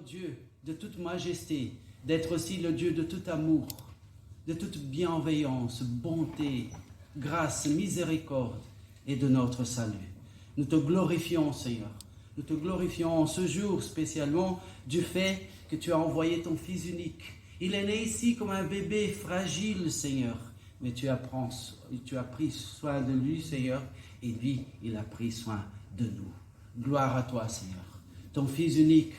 Dieu de toute majesté, d'être aussi le Dieu de tout amour, de toute bienveillance, bonté, grâce, miséricorde et de notre salut. Nous te glorifions, Seigneur. Nous te glorifions en ce jour spécialement du fait que tu as envoyé ton Fils unique. Il est né ici comme un bébé fragile, Seigneur, mais tu as pris soin de lui, Seigneur, et lui, il a pris soin de nous. Gloire à toi, Seigneur. Ton Fils unique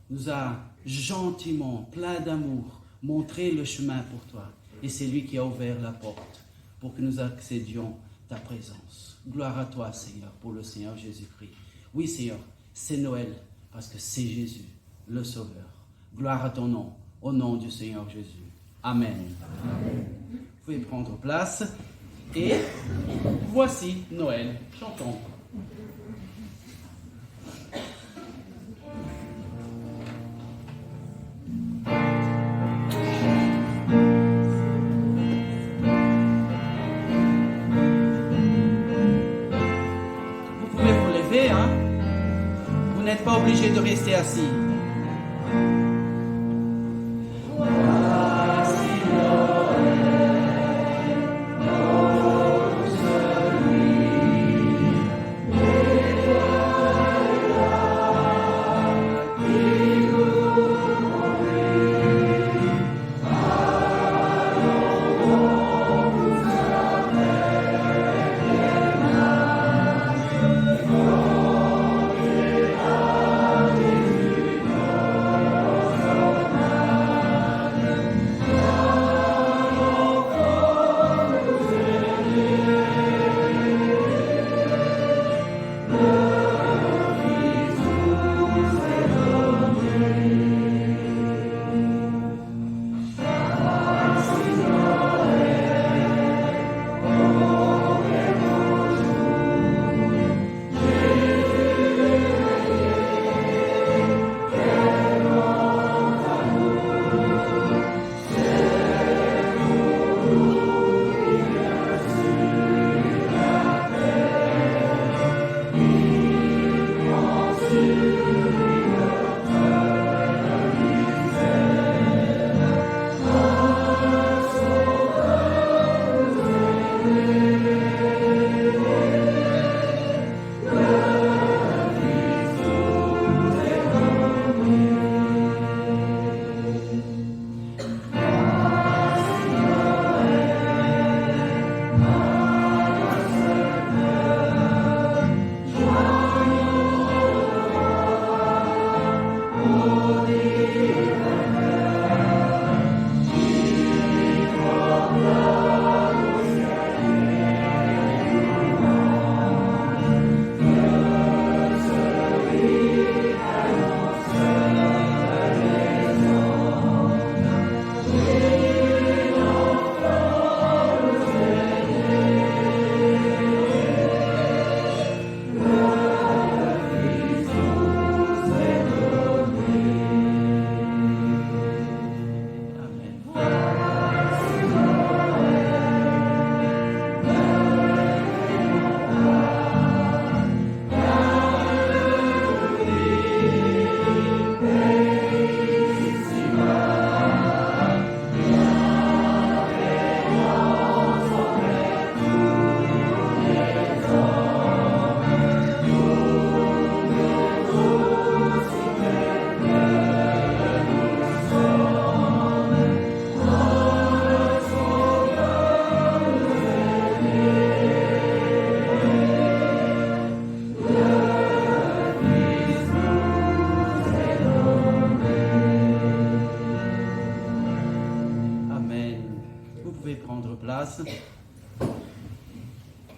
nous a gentiment, plein d'amour, montré le chemin pour toi. Et c'est lui qui a ouvert la porte pour que nous accédions ta présence. Gloire à toi, Seigneur, pour le Seigneur Jésus-Christ. Oui, Seigneur, c'est Noël, parce que c'est Jésus, le Sauveur. Gloire à ton nom, au nom du Seigneur Jésus. Amen. Amen. Vous pouvez prendre place. Et voici Noël. Chantons. Vous n'êtes pas obligé de rester assis.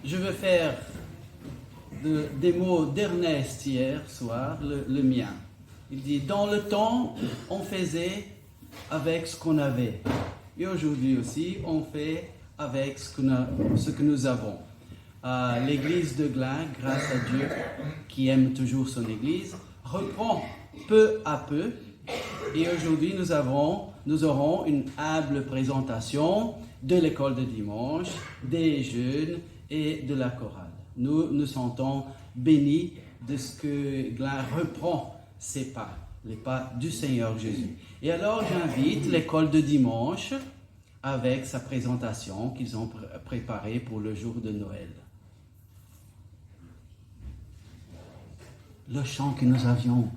Je veux faire des mots d'Ernest hier soir, le mien. Il dit, dans le temps, on faisait avec ce qu'on avait. Et aujourd'hui aussi, on fait avec ce que nous avons. L'église de Glin, grâce à Dieu, qui aime toujours son église, reprend peu à peu. Et aujourd'hui, nous aurons une humble présentation de l'école de dimanche, des jeunes et de la chorale. Nous nous sentons bénis de ce que Glin reprend ses pas les pas du Seigneur Jésus. Et alors j'invite l'école de dimanche avec sa présentation qu'ils ont préparée pour le jour de Noël. Le chant que nous avions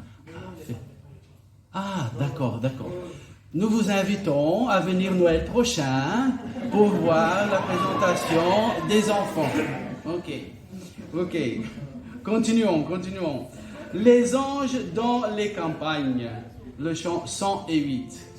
fait. Ah, d'accord. Nous vous invitons à venir Noël prochain pour voir la présentation des enfants. Ok. Continuons. Les anges dans les campagnes. Le chant 108.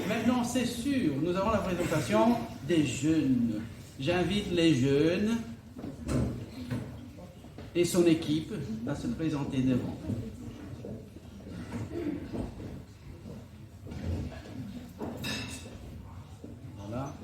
Maintenant, c'est sûr, nous avons la présentation des jeunes. J'invite les jeunes et son équipe à se présenter devant. Voilà.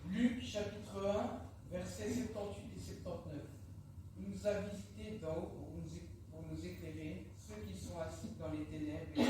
Luc chapitre 1, versets 78 et 79. Il nous a visités d'en haut pour nous éclairer, ceux qui sont assis dans les ténèbres et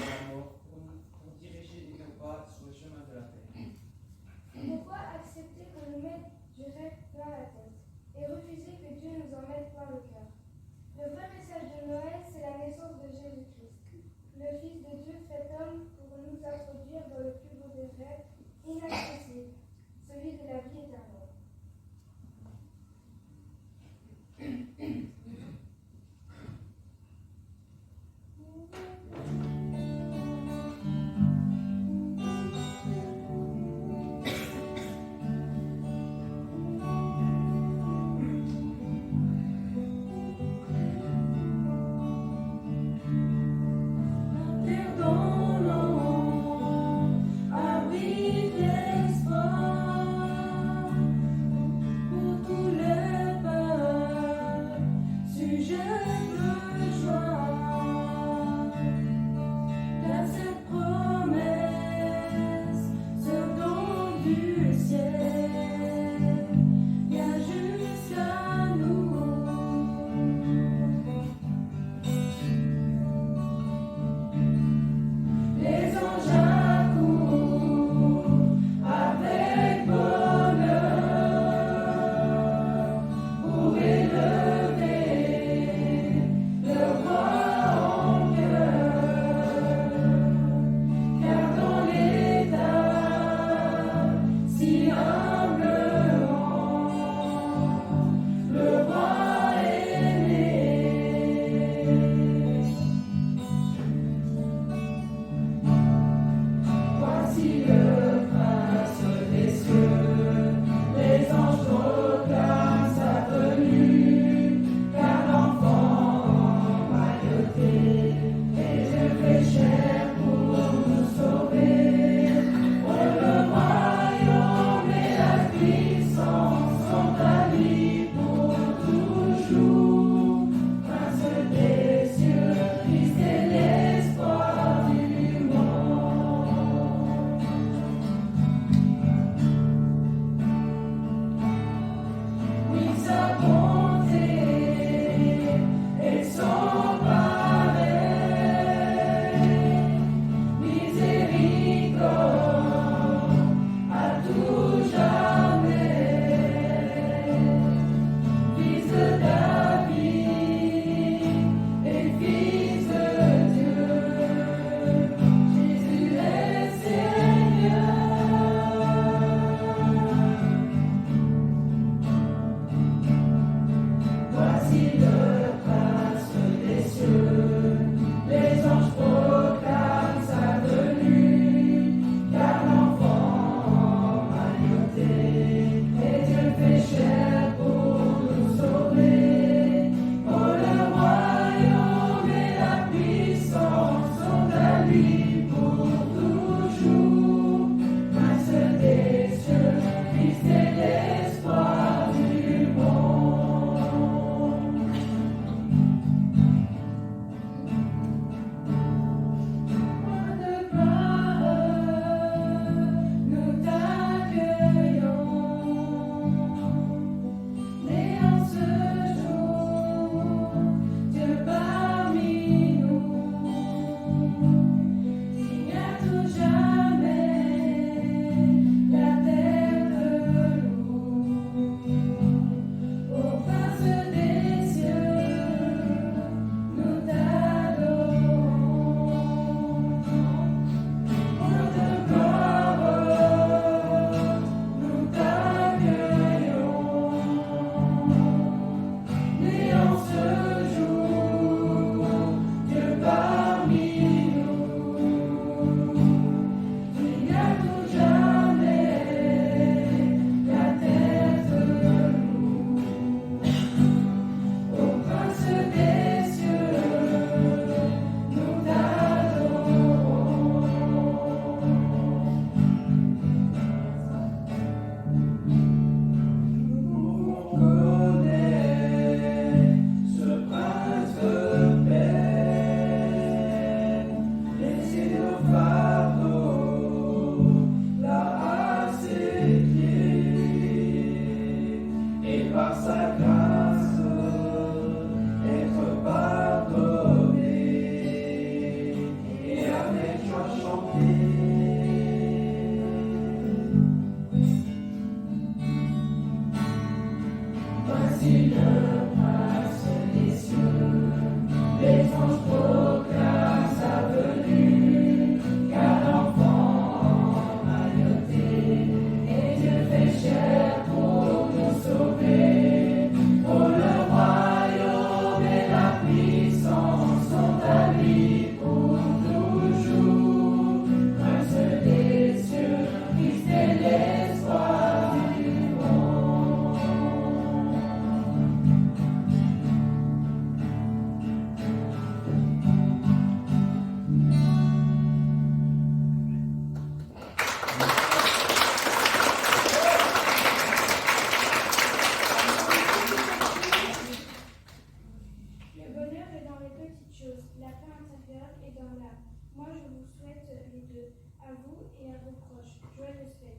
Joyeuses fêtes.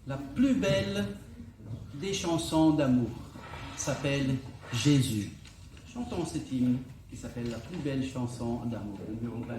La plus belle des chansons d'amour s'appelle Jésus. Chantons cet hymne qui s'appelle la plus belle chanson d'amour, numéro 20.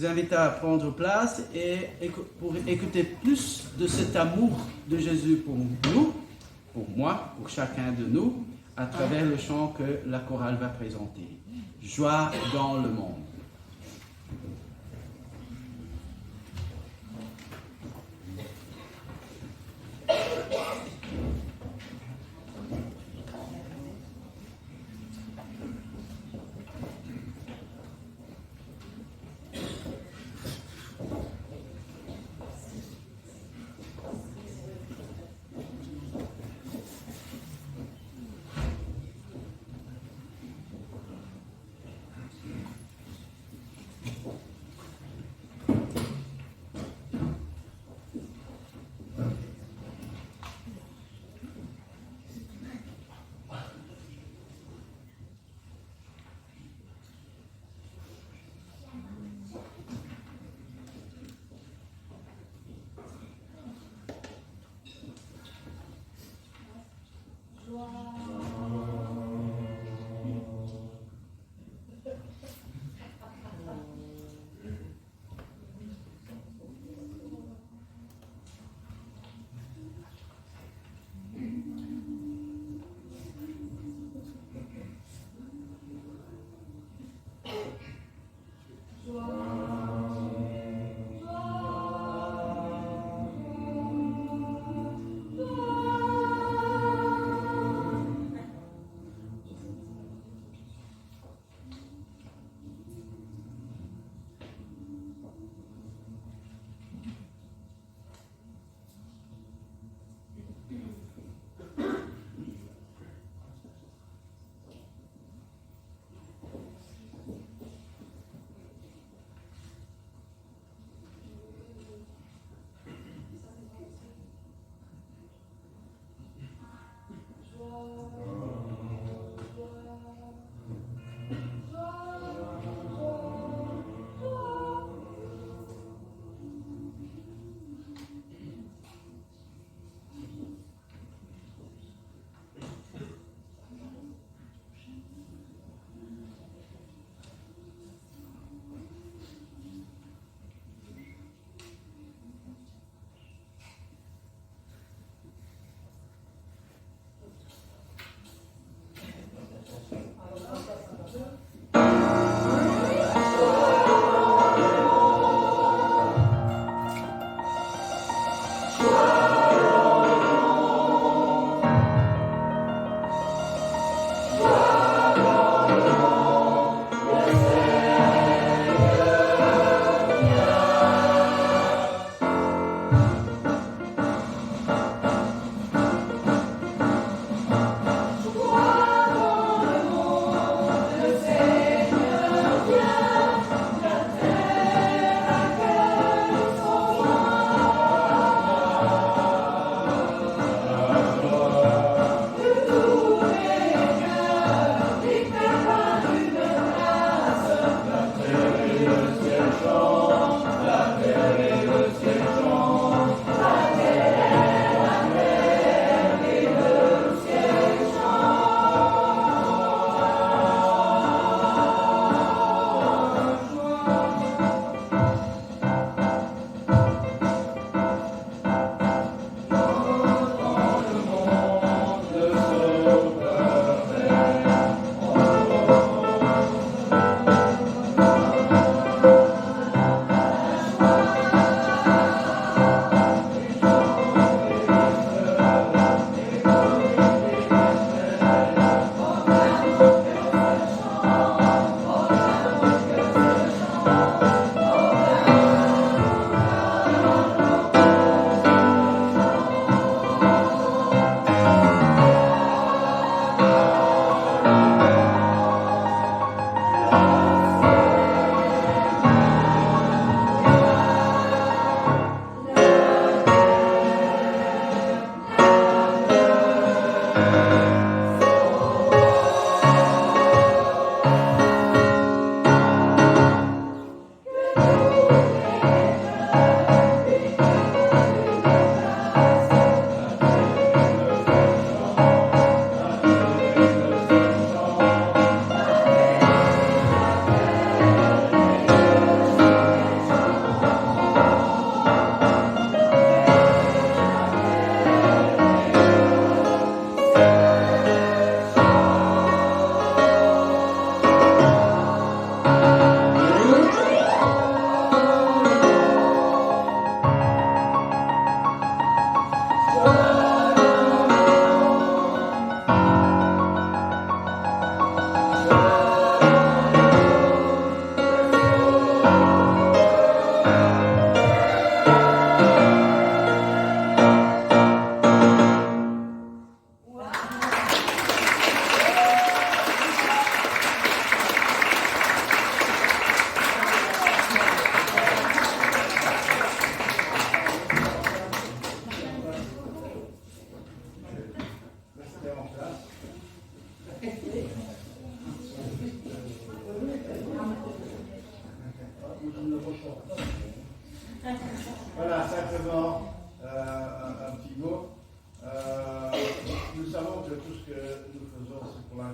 vous invite à prendre place et pour écouter plus de cet amour de Jésus pour nous, pour moi, pour chacun de nous, à travers le chant que la chorale va présenter. Joie dans le monde.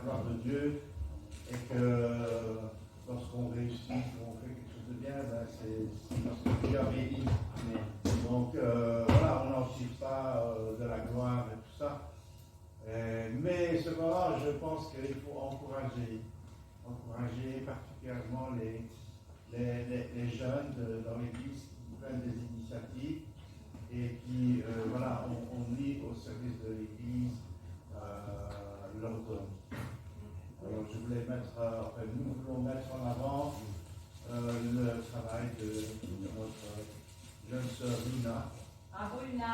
gloire de Dieu et que lorsqu'on réussit, qu'on fait quelque chose de bien, ben c'est parce que Dieu a béni. Donc voilà, on n'en tire pas de la gloire et tout ça. Mais cependant, je pense qu'il faut encourager particulièrement les jeunes dans l'Église qui prennent des initiatives et qui ont mis au service de l'Église leur don. Alors nous voulons mettre en avant le travail de notre jeune sœur Luna. Bravo Luna.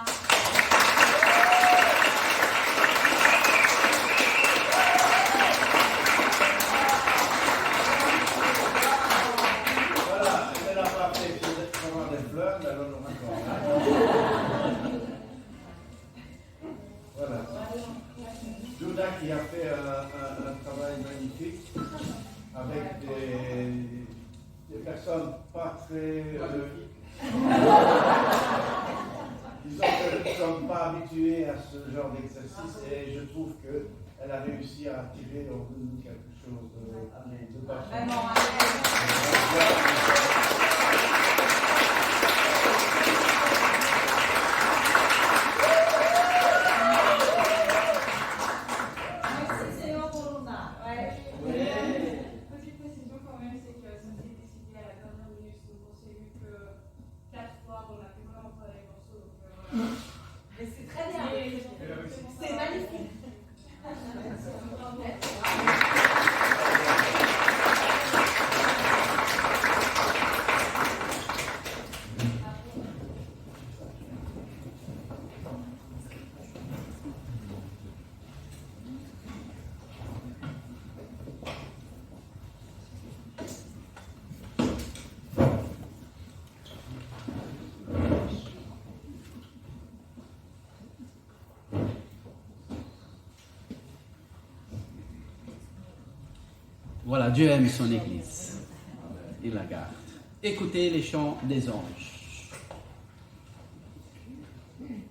Voilà, elle n'a pas fait vraiment des fleurs, mais elle en aura encore. Voilà. Judas qui a fait un travail magnifique avec des personnes pas très... disons que nous ne sommes pas habitués à ce genre d'exercice et je trouve qu'elle a réussi à tirer de nous quelque chose de parfait. Petite précision quand même, c'est que ça s'est décidé à la dernière minute, donc on s'est vu que 4 fois, on a fait vraiment travailler les morceaux. Donc, Mais c'est très bien. C'est magnifique. Voilà, Dieu aime son Église. Il la garde. Écoutez les chants des anges. Amen.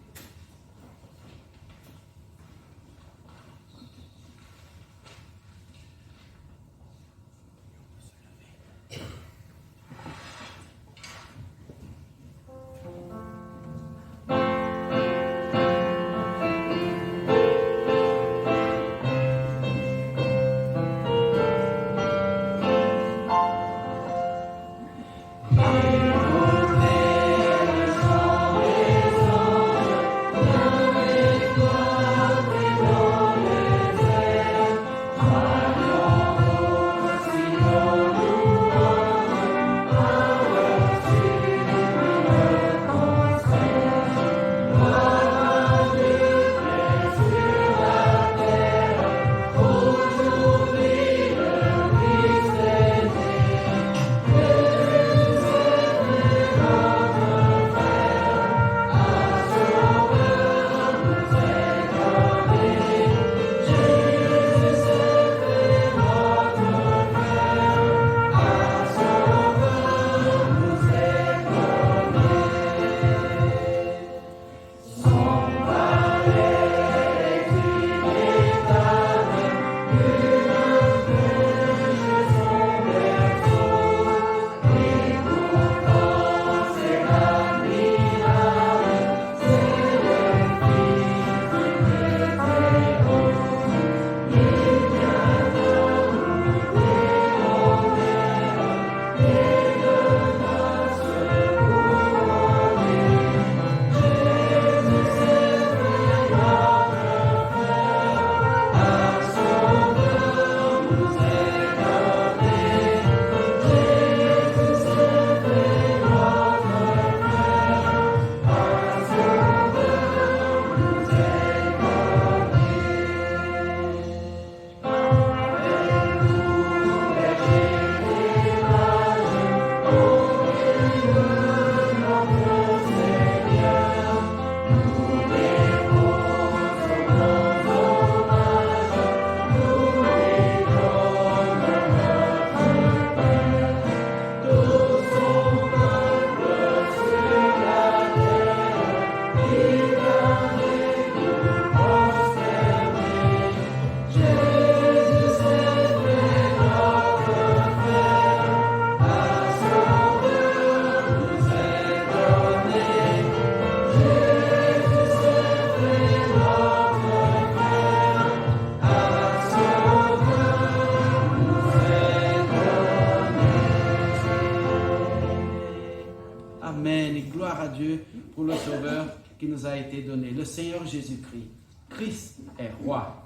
qui nous a été donné, le Seigneur Jésus-Christ. Christ est roi.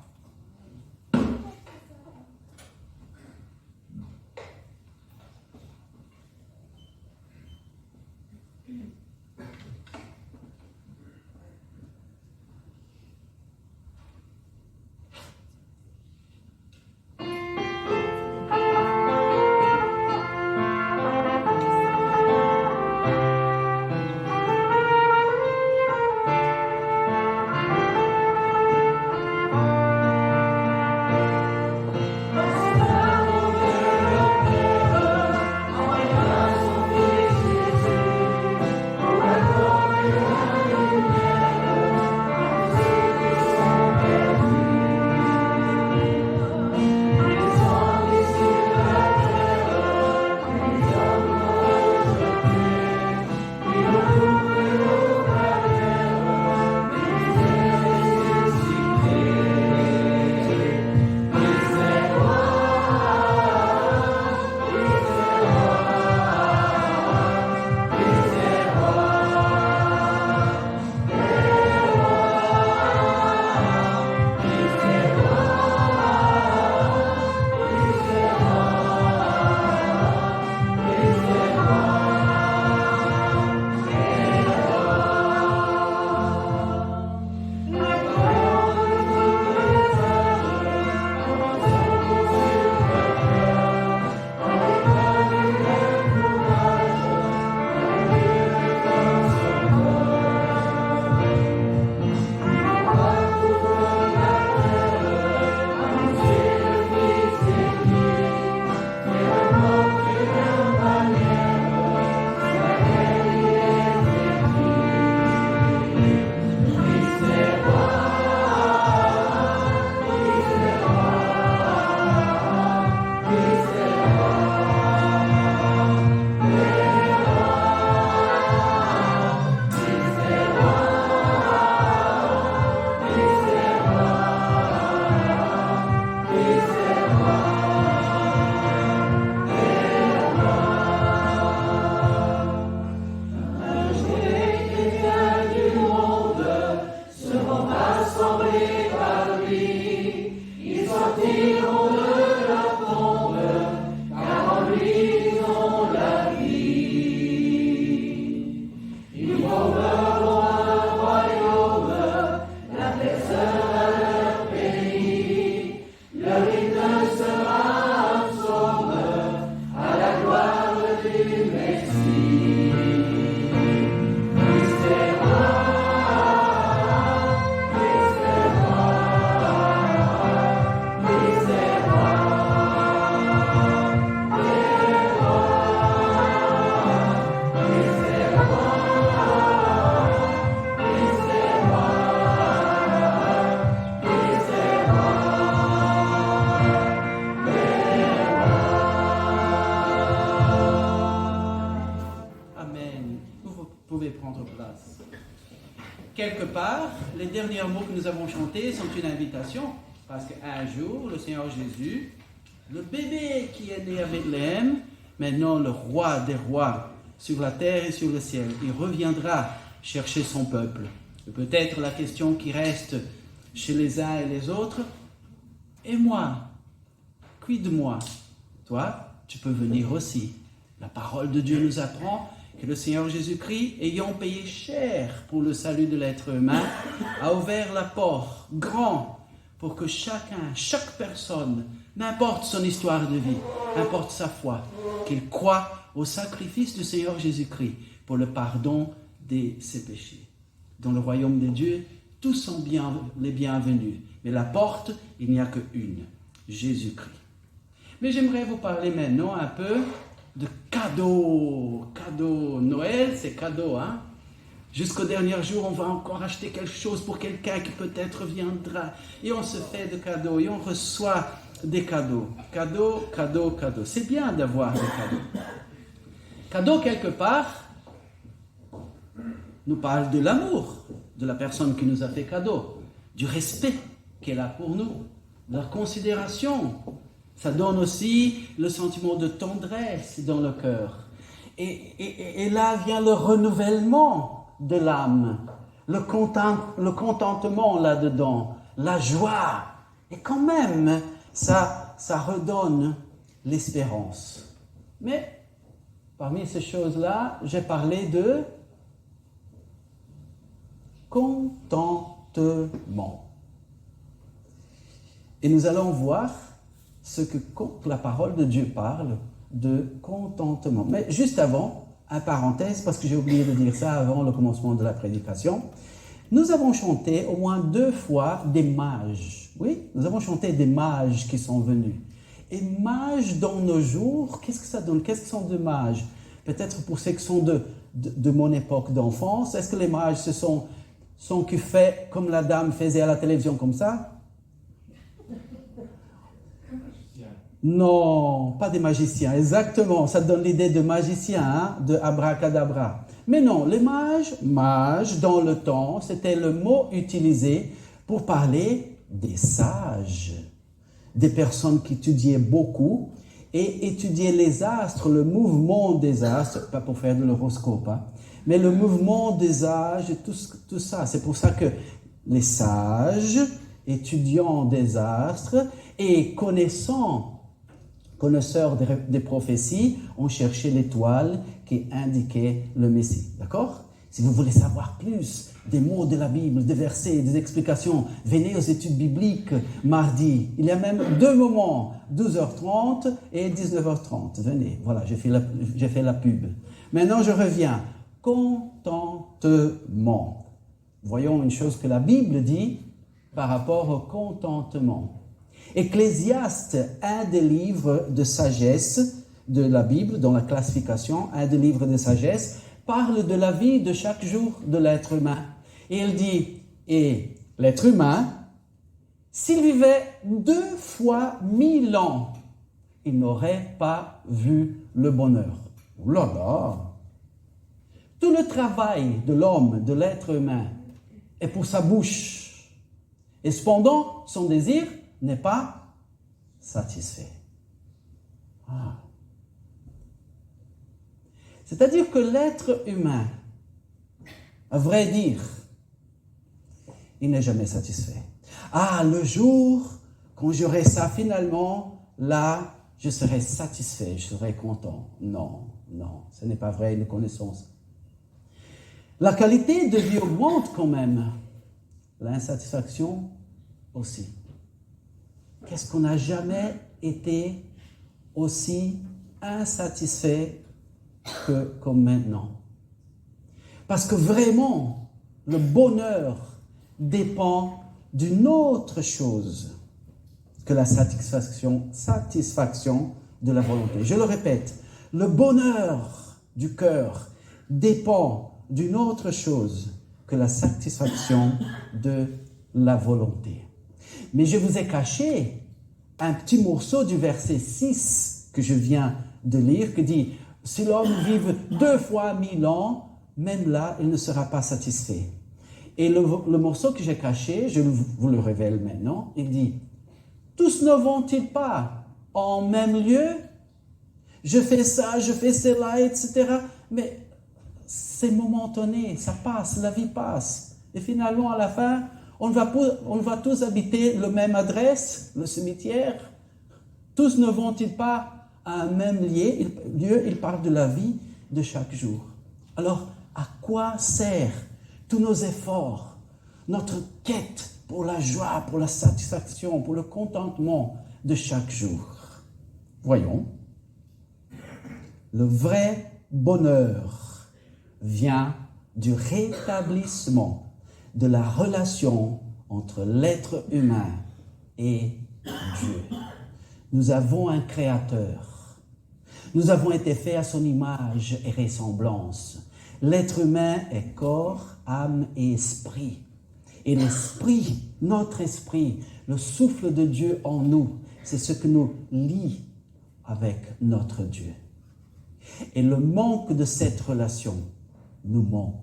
Quelque part, les derniers mots que nous avons chantés sont une invitation, parce qu'un jour, le Seigneur Jésus, le bébé qui est né à Bethléem, maintenant le roi des rois sur la terre et sur le ciel, il reviendra chercher son peuple. Et peut-être la question qui reste chez les uns et les autres, et moi, quid de moi? Toi, tu peux venir aussi. La parole de Dieu nous apprend que le Seigneur Jésus-Christ, ayant payé cher pour le salut de l'être humain, a ouvert la porte grand pour que chaque personne, n'importe son histoire de vie, n'importe sa foi, qu'il croie au sacrifice du Seigneur Jésus-Christ pour le pardon de ses péchés. Dans le royaume des dieux, tous sont les bienvenus, mais la porte, il n'y a qu'une, Jésus-Christ. Mais j'aimerais vous parler maintenant un peu de cadeaux. Cadeaux. Noël, c'est cadeau, hein? Jusqu'au dernier jour, on va encore acheter quelque chose pour quelqu'un qui peut-être viendra. Et on se fait de cadeaux et on reçoit des cadeaux. Cadeaux, cadeaux, cadeaux. C'est bien d'avoir des cadeaux. Cadeau, quelque part, nous parle de l'amour de la personne qui nous a fait cadeau, du respect qu'elle a pour nous, de la considération. Ça donne aussi le sentiment de tendresse dans le cœur. Et là vient le renouvellement de l'âme. le contentement là-dedans, la joie. Et quand même, ça redonne l'espérance. Mais parmi ces choses-là, j'ai parlé de contentement. Et nous allons voir ce que la parole de Dieu parle de contentement. Mais juste avant, une parenthèse, parce que j'ai oublié de dire ça avant le commencement de la prédication, nous avons chanté au moins 2 fois des mages. Oui, nous avons chanté des mages qui sont venus. Et mages dans nos jours, qu'est-ce que ça donne? Qu'est-ce que sont des mages? Peut-être pour ceux qui sont de mon époque d'enfance, est-ce que les mages sont qui fait comme la dame faisait à la télévision comme ça? Non, pas des magiciens, exactement, ça donne l'idée de magicien, hein, de abracadabra. Mais non, les mages dans le temps, c'était le mot utilisé pour parler des sages, des personnes qui étudiaient beaucoup et étudiaient les astres, le mouvement des astres, pas pour faire de l'horoscope, hein, mais le mouvement des âges, tout ça. C'est pour ça que les sages, étudiants des astres et connaisseurs des prophéties, ont cherché l'étoile qui indiquait le Messie. D'accord? Si vous voulez savoir plus des mots de la Bible, des versets, des explications, venez aux études bibliques mardi. Il y a même 2 moments, 12h30 et 19h30. Venez, voilà, j'ai fait la pub. Maintenant, je reviens. Contentement. Voyons une chose que la Bible dit par rapport au contentement. Ecclésiaste, un des livres de sagesse de la Bible, dans la classification, un des livres de sagesse, parle de la vie de chaque jour de l'être humain. Et il dit, et l'être humain, s'il vivait 2 fois 1000 ans, il n'aurait pas vu le bonheur. Oh là là! Tout le travail de l'homme, de l'être humain, est pour sa bouche. Et cependant, son désir n'est pas satisfait. Ah. C'est-à-dire que l'être humain, à vrai dire, il n'est jamais satisfait. Ah, le jour quand j'aurai ça finalement, là, je serai satisfait, je serai content. Non, ce n'est pas vrai, nous connaissons ça. La qualité de vie augmente quand même. L'insatisfaction aussi. Qu'est-ce qu'on n'a jamais été aussi insatisfait que comme maintenant? Parce que vraiment, le bonheur dépend d'une autre chose que la satisfaction de la volonté. Je le répète, le bonheur du cœur dépend d'une autre chose que la satisfaction de la volonté. Mais je vous ai caché un petit morceau du verset 6 que je viens de lire, qui dit « Si l'homme vive 2 fois 1000 ans, même là, il ne sera pas satisfait. » Et le morceau que j'ai caché, je vous le révèle maintenant, il dit « Tous ne vont-ils pas en même lieu? Je fais ça, je fais cela, etc. » Mais c'est momentané, ça passe, la vie passe. Et finalement, à la fin, on va tous habiter la même adresse, le cimetière. Tous ne vont-ils pas à un même lieu? Il parle de la vie de chaque jour. Alors, à quoi sert tous nos efforts, notre quête pour la joie, pour la satisfaction, pour le contentement de chaque jour? Voyons. Le vrai bonheur vient du rétablissement de la relation entre l'être humain et Dieu. Nous avons un Créateur. Nous avons été faits à son image et ressemblance. L'être humain est corps, âme et esprit. Et l'esprit, notre esprit, le souffle de Dieu en nous, c'est ce que nous lie avec notre Dieu. Et le manque de cette relation nous manque.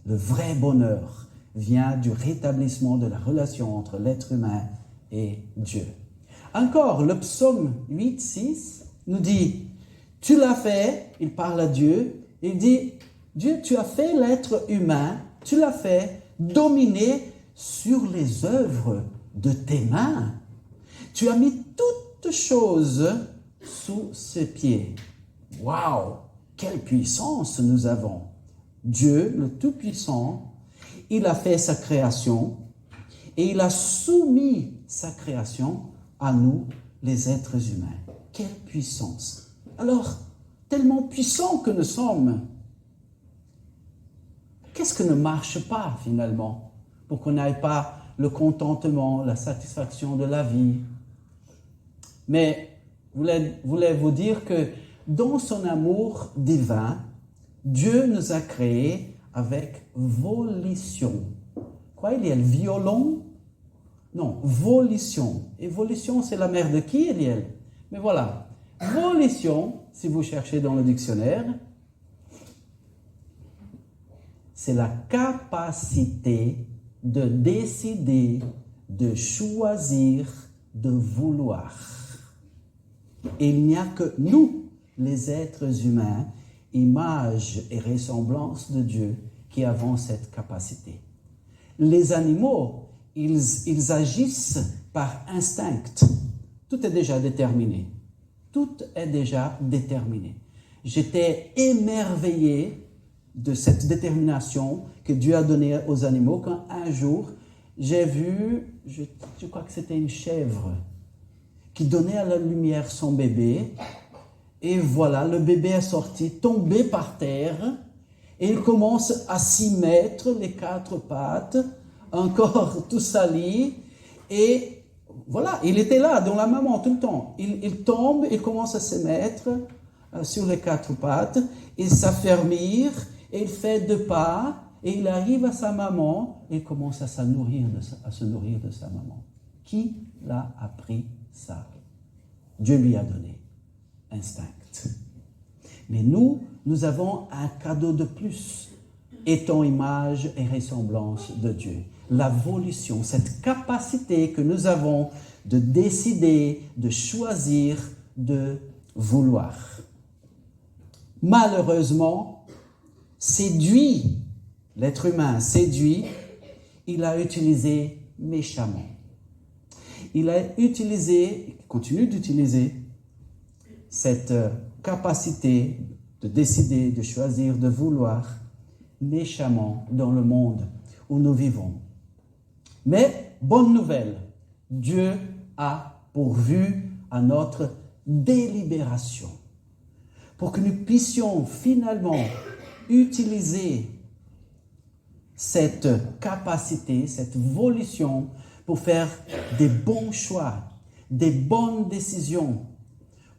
Le vrai bonheur vient du rétablissement de la relation entre l'être humain et Dieu. Encore, le psaume 8, 6 nous dit « Tu l'as fait », il parle à Dieu, il dit « Dieu, tu as fait l'être humain, tu l'as fait dominer sur les œuvres de tes mains. Tu as mis toutes choses sous ses pieds. Waouh! Quelle puissance nous avons! Dieu, le Tout-Puissant, il a fait sa création et il a soumis sa création à nous, les êtres humains. Quelle puissance! Alors, tellement puissants que nous sommes, qu'est-ce que ne marche pas finalement pour qu'on n'aille pas le contentement, la satisfaction de la vie? Mais je voulais vous dire que dans son amour divin, Dieu nous a créés avec volition. Quoi, Eliel? Violon? Non, volition. Et volition, c'est la mère de qui, Eliel? Mais voilà, volition, si vous cherchez dans le dictionnaire, c'est la capacité de décider, de choisir, de vouloir. Et il n'y a que nous, les êtres humains, image et ressemblance de Dieu, qui avons cette capacité. Les animaux, ils agissent par instinct. Tout est déjà déterminé. Tout est déjà déterminé. J'étais émerveillé de cette détermination que Dieu a donnée aux animaux quand un jour, j'ai vu, je crois que c'était une chèvre, qui donnait à la lumière son bébé. Et voilà, le bébé est sorti, tombé par terre, et il commence à s'y mettre, les quatre pattes, encore tout sali, et voilà, il était là, dans la maman, tout le temps. Il tombe, il commence à se mettre sur les quatre pattes, et s'affermir, et il fait 2 pas, et il arrive à sa maman, et il commence à se nourrir de sa maman. Qui l'a appris ça? Dieu lui a donné. Instinct. Mais nous avons un cadeau de plus, étant image et ressemblance de Dieu. La volition, cette capacité que nous avons de décider, de choisir, de vouloir. Malheureusement, l'être humain séduit, il a utilisé méchamment. Il a utilisé, il continue d'utiliser cette capacité de décider, de choisir, de vouloir méchamment dans le monde où nous vivons. Mais, bonne nouvelle, Dieu a pourvu à notre délibération pour que nous puissions finalement utiliser cette capacité, cette volition pour faire des bons choix, des bonnes décisions,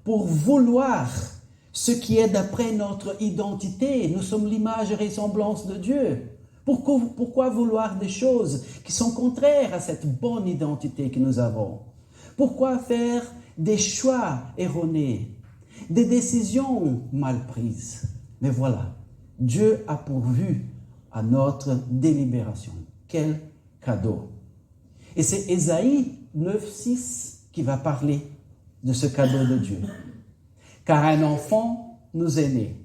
pour vouloir ce qui est d'après notre identité. Nous sommes l'image et ressemblance de Dieu. Pourquoi vouloir des choses qui sont contraires à cette bonne identité que nous avons? Pourquoi faire des choix erronés, des décisions mal prises? Mais voilà, Dieu a pourvu à notre délibération. Quel cadeau! Et c'est Ésaïe 9,6 qui va parler de ce cadeau de Dieu. Car un enfant nous est né,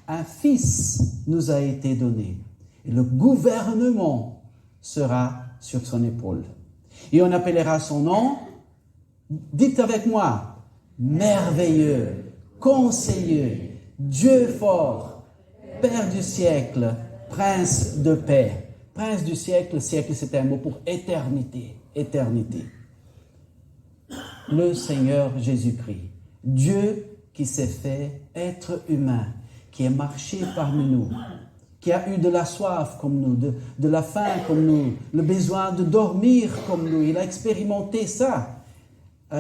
un fils nous a été donné, et le gouvernement sera sur son épaule. Et on appellera son nom, dites avec moi, merveilleux, conseiller, Dieu fort, Père du siècle, Prince de paix. Prince du siècle, siècle c'est un mot pour éternité, éternité. Le Seigneur Jésus-Christ, Dieu qui s'est fait être humain, qui est marché parmi nous, qui a eu de la soif comme nous, de la faim comme nous, le besoin de dormir comme nous. Il a expérimenté ça,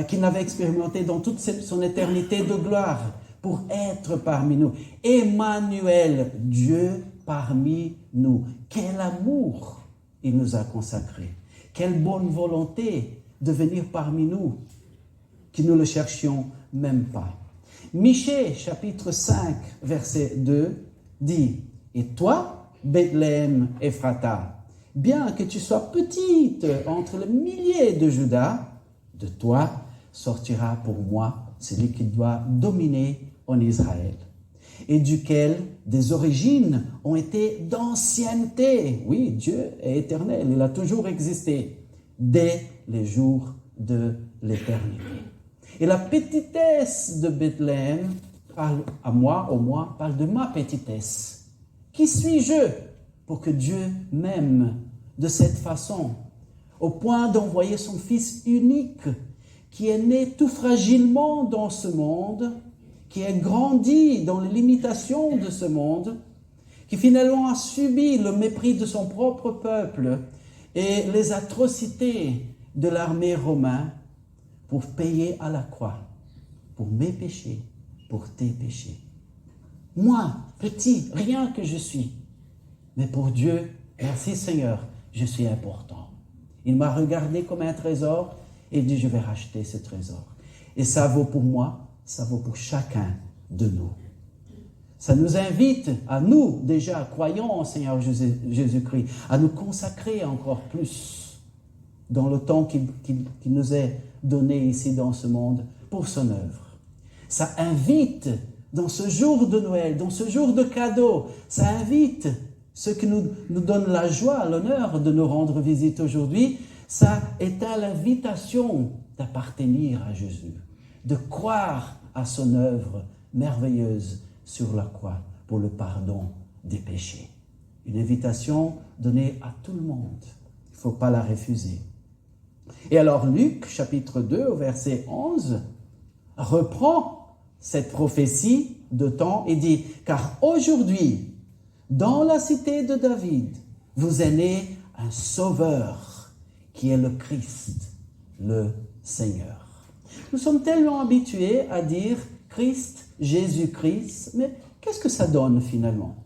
qu'il n'avait expérimenté dans toute son éternité de gloire, pour être parmi nous. Emmanuel, Dieu parmi nous. Quel amour il nous a consacré. Quelle bonne volonté de venir parmi nous, qui nous le cherchions même pas. Michée, chapitre 5, verset 2, dit « Et toi, Bethléem Ephrata, bien que tu sois petite entre les milliers de Juda, de toi sortira pour moi celui qui doit dominer en Israël. et duquel des origines ont été d'ancienneté. Oui, Dieu est éternel, il a toujours existé, dès les jours de l'éternité. Et la petitesse de Bethléem parle à moi, au moins, parle de ma petitesse. Qui suis-je pour que Dieu m'aime de cette façon, au point d'envoyer son Fils unique, qui est né tout fragilement dans ce monde, qui a grandi dans les limitations de ce monde, qui finalement a subi le mépris de son propre peuple et les atrocités de l'armée romaine pour payer à la croix, pour mes péchés, pour tes péchés. Moi, petit, rien que je suis, mais pour Dieu, merci Seigneur, je suis important. Il m'a regardé comme un trésor et dit, je vais racheter ce trésor. Et ça vaut pour moi, ça vaut pour chacun de nous. Ça nous invite à nous, déjà, croyants en Seigneur Jésus-Christ, à nous consacrer encore plus dans le temps qui nous est donné ici dans ce monde pour son œuvre. Ça invite, dans ce jour de Noël, dans ce jour de cadeau, ça invite ceux qui nous donnent la joie, l'honneur de nous rendre visite aujourd'hui, ça est à l'invitation d'appartenir à Jésus, de croire à son œuvre merveilleuse sur la croix pour le pardon des péchés. Une invitation donnée à tout le monde. Il ne faut pas la refuser. Et alors Luc, chapitre 2, au verset 11, reprend cette prophétie de temps et dit « Car aujourd'hui, dans la cité de David, vous est né un sauveur qui est le Christ, le Seigneur. » Nous sommes tellement habitués à dire Christ, Jésus-Christ, mais qu'est-ce que ça donne finalement?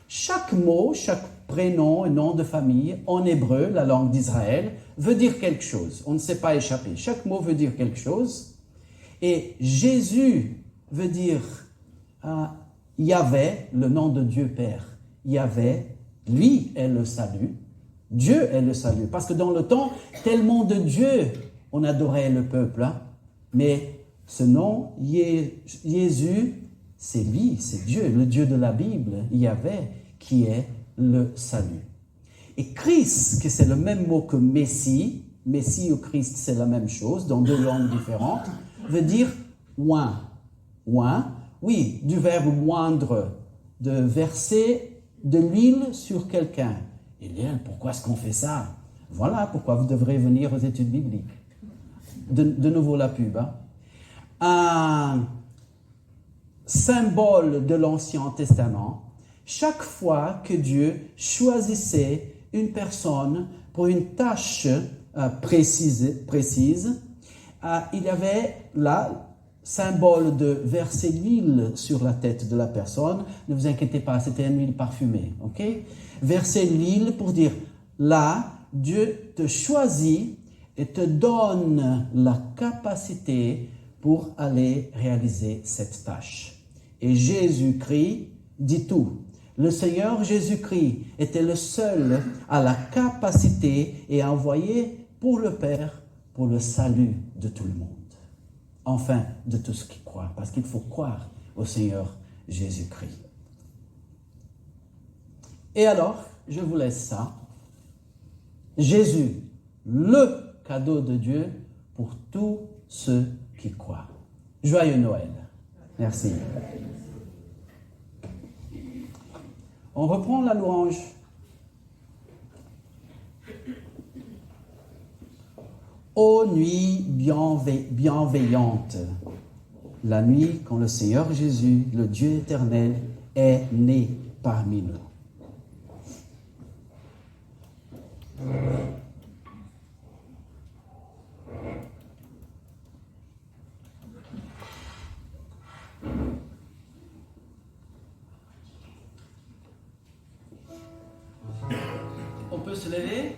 Chaque mot, chaque prénom et nom de famille en hébreu, la langue d'Israël, veut dire quelque chose. On ne sait pas échapper. Chaque mot veut dire quelque chose. Et Jésus veut dire Yahvé, le nom de Dieu Père. Yahvé, lui est le salut. Dieu est le salut. Parce que dans le temps, tellement de Dieu, on adorait le peuple. Mais ce nom, Jésus, c'est lui, c'est Dieu, le Dieu de la Bible, Yahvé, qui est le salut. Et Christ, que c'est le même mot que Messie, Messie ou Christ, c'est la même chose, dans deux langues différentes, veut dire oint. Oint, oui, du verbe oindre, de verser de l'huile sur quelqu'un. Et bien, pourquoi est-ce qu'on fait ça? Voilà pourquoi vous devrez venir aux études bibliques. De nouveau la pub. Un symbole de l'Ancien Testament, chaque fois que Dieu choisissait une personne pour une tâche précise, il y avait là symbole de verser l'huile sur la tête de la personne. Ne vous inquiétez pas, c'était une huile parfumée. Ok? Verser l'huile pour dire, là, Dieu te choisit et te donne la capacité pour aller réaliser cette tâche. Et Jésus-Christ dit tout. Le Seigneur Jésus-Christ était le seul à la capacité et à envoyer pour le Père, pour le salut de tout le monde. Enfin, de tous ceux qui croient, parce qu'il faut croire au Seigneur Jésus-Christ. Et alors, je vous laisse ça. Jésus, le cadeau de Dieu pour tous ceux qui croient. Joyeux Noël. Merci. On reprend la louange. Ô nuit bienveillante, la nuit quand le Seigneur Jésus, le Dieu éternel, est né parmi nous. On peut se lever?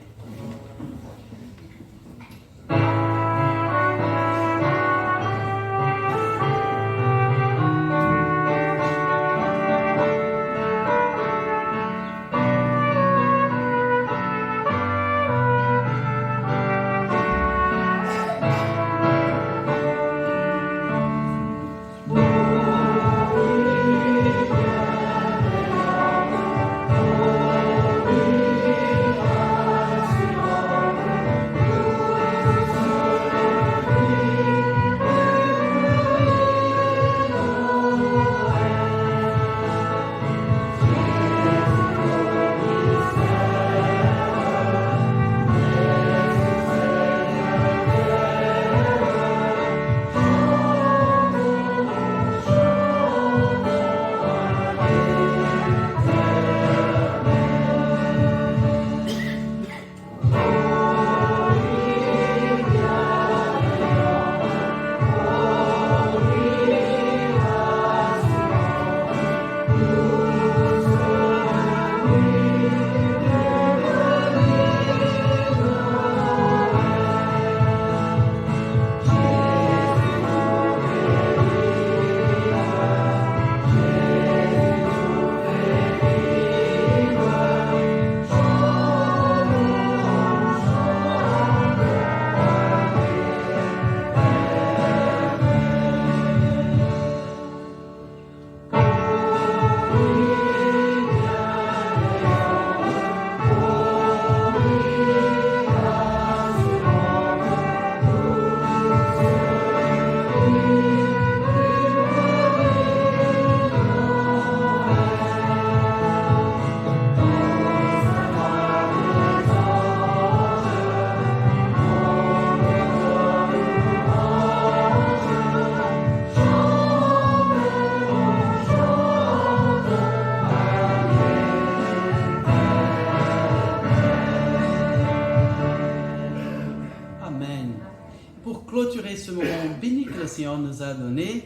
clôturer ce moment béni que le Seigneur nous a donné,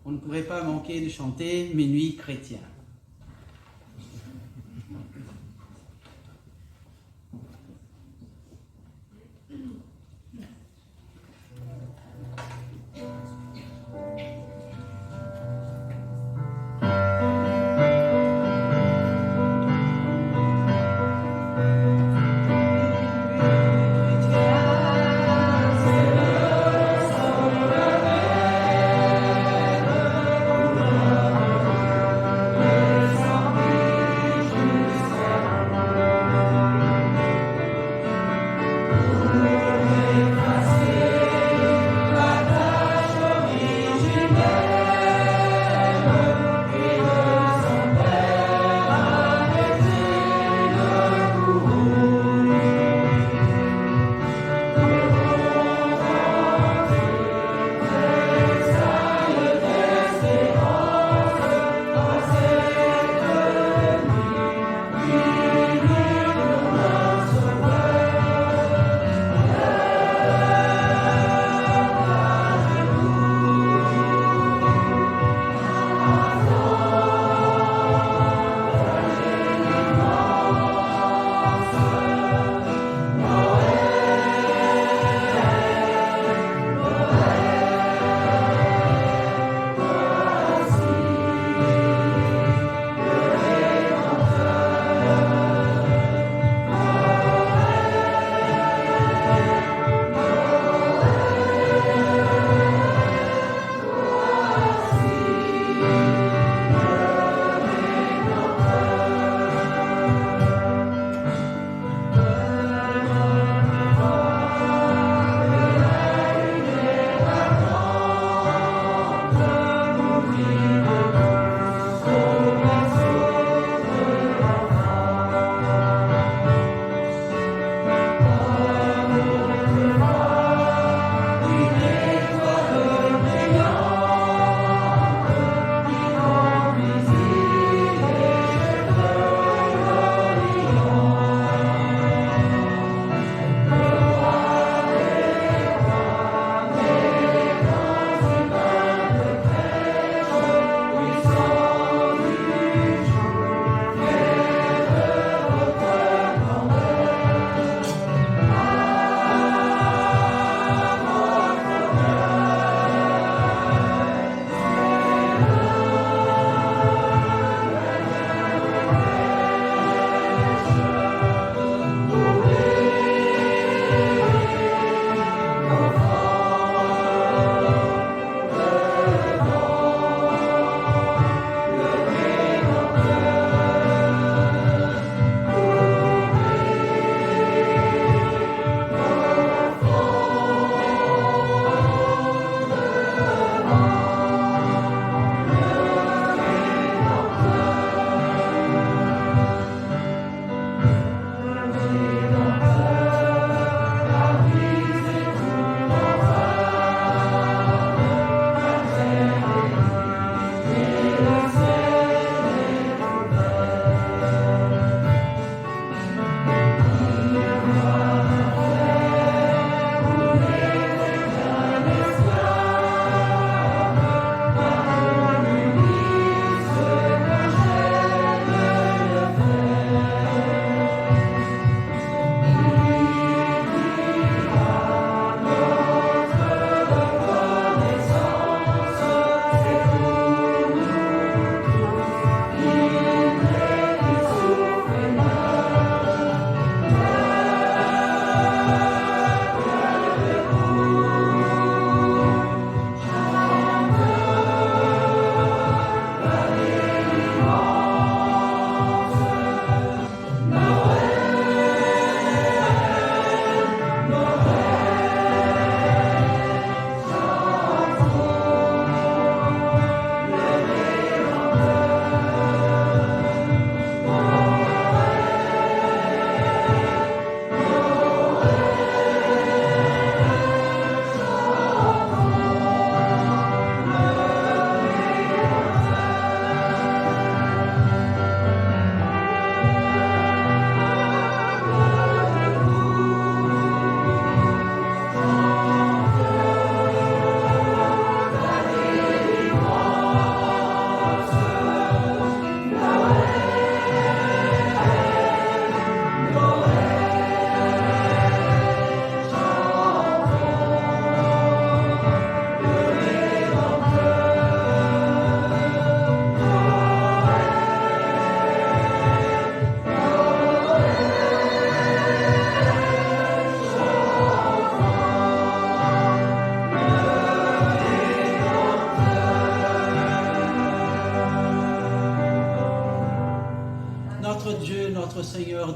on ne pourrait pas manquer de chanter Minuit chrétien. Amen.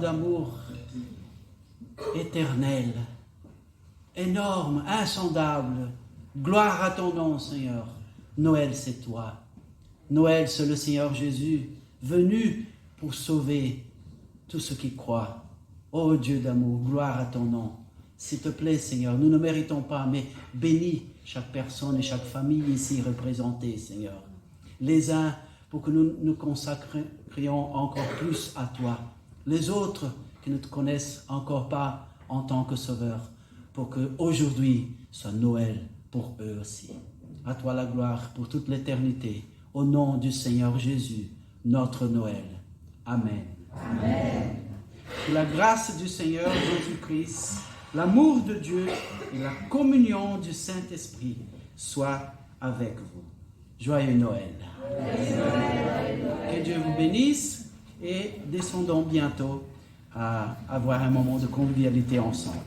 d'amour éternel, énorme, insondable. Gloire à ton nom, Seigneur. Noël, c'est toi. Noël, c'est le Seigneur Jésus, venu pour sauver tous ceux qui croient. Ô Dieu d'amour, gloire à ton nom. S'il te plaît, Seigneur, nous ne méritons pas, mais bénis chaque personne et chaque famille ici représentée, Seigneur. Les uns pour que nous nous consacrions encore plus à toi. Les autres qui ne te connaissent encore pas en tant que Sauveur, pour qu'aujourd'hui soit Noël pour eux aussi. À toi la gloire pour toute l'éternité. Au nom du Seigneur Jésus, notre Noël. Amen. Amen. Que la grâce du Seigneur Jésus-Christ, l'amour de Dieu et la communion du Saint-Esprit soient avec vous. Joyeux Noël. Que Dieu vous bénisse et descendons bientôt à avoir un moment de convivialité ensemble.